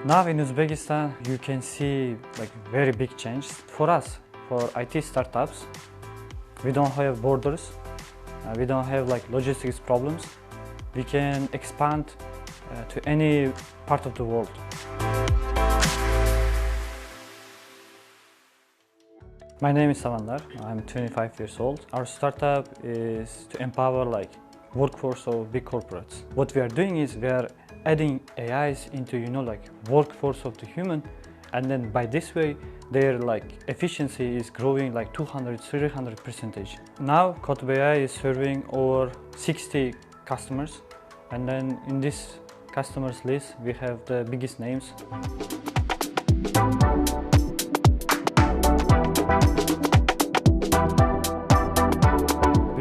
Now in Uzbekistan, you can see like very big changes. For us, for IT startups, we don't have borders. We don't have like logistics problems. We can expand to any part of the world. My name is Samandar. I'm 25 years old. Our startup is to empower like workforce of big corporates. What we are doing is we are adding AIs into like workforce of the human, and then by this way their like efficiency is growing like 200-300%. Now KOTIB AI is serving over 60 customers, and then in this customers list we have the biggest names.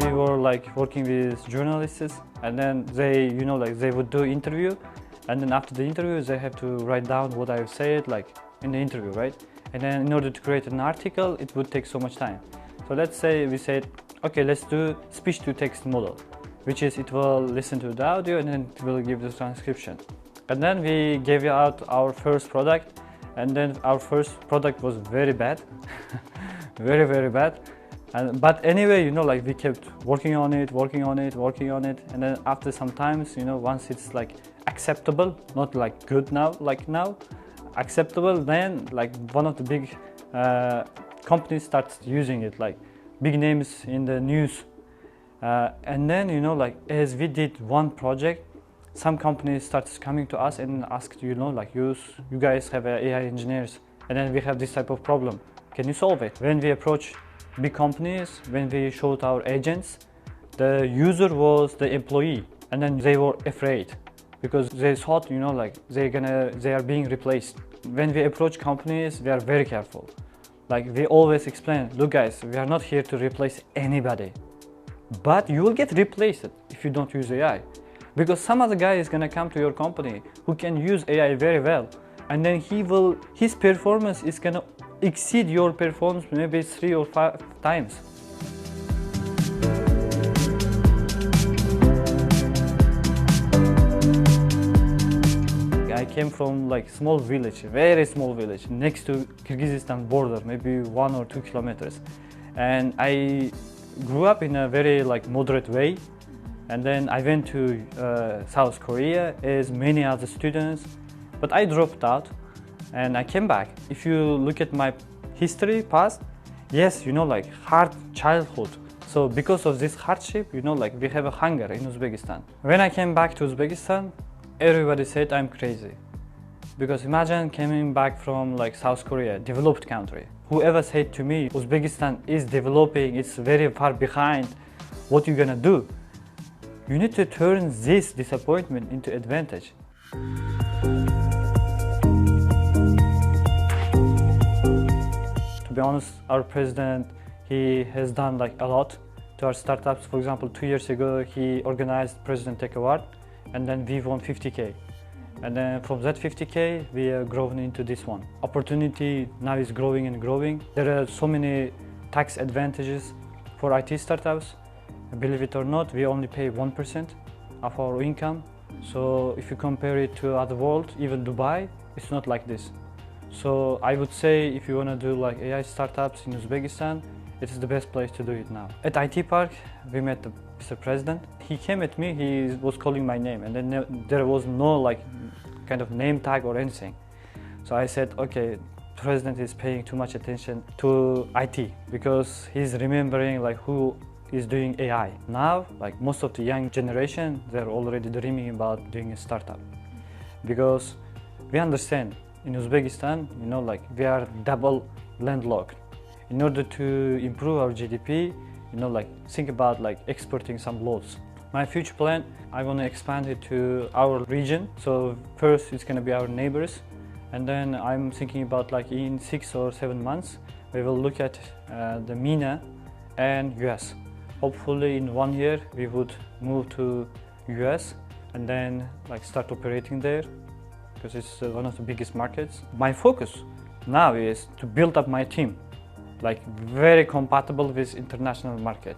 We were like working with journalists, and then they they would do interview, and then after the interview they have to write down what I've said like in the interview, right? And then in order to create an article it would take so much time. So let's say we said, okay, let's do speech to text model, which is it will listen to the audio and then it will give the transcription. And then we gave out our first product, and then our first product was very bad. very bad. But anyway, like we kept working on it, and then after some times, once it's like acceptable, not like good now, like now, acceptable, then like one of the big companies starts using it, like big names in the news. And then, like as we did one project, some companies starts coming to us and asked, like you guys have AI engineers, and then we have this type of problem. Can you solve it? When we approach big companies, when we showed our agents, the user was the employee, and then they were afraid because they thought, like they are being replaced. When we approach companies, we are very careful. Like we always explain, look guys, we are not here to replace anybody, but you will get replaced if you don't use AI, because some other guy is gonna come to your company who can use AI very well, and then his performance is gonna exceed your performance maybe 3 or 5 times. I came from like small village, very small village next to Kyrgyzstan border, maybe 1 or 2 kilometers, and I grew up in a very like moderate way, and then I went to South Korea as many other students, but I dropped out and I came back. If you look at my history past, yes, like hard childhood. So because of this hardship, like we have a hunger in Uzbekistan. When I came back to Uzbekistan, everybody said I'm crazy. Because imagine coming back from like South Korea, developed country. Whoever said to me, Uzbekistan is developing, it's very far behind, what you gonna do? You need to turn this disappointment into advantage. To be honest, our president, he has done like a lot to our startups. For example, 2 years ago, he organized President Tech Award, and then we won 50K. And then from that 50K, we have grown into this one. Opportunity now is growing and growing. There are so many tax advantages for IT startups. Believe it or not, we only pay 1% of our income. So if you compare it to other world, even Dubai, it's not like this. So I would say if you want to do like AI startups in Uzbekistan, it is the best place to do it now. At IT Park, we met Mr. President. He came at me, he was calling my name, and then there was no like kind of name tag or anything. So I said, okay, President is paying too much attention to IT because he's remembering like who is doing AI. Now, like most of the young generation, they're already dreaming about doing a startup, because we understand in Uzbekistan, like we are double landlocked. In order to improve our GDP, like think about like exporting some loads. My future plan, I want to expand it to our region. So first it's going to be our neighbors, and then I'm thinking about like in 6 or 7 months, we will look at the MENA and US. Hopefully in 1 year we would move to US and then like start operating there, because it's one of the biggest markets. My focus now is to build up my team, like very compatible with international market.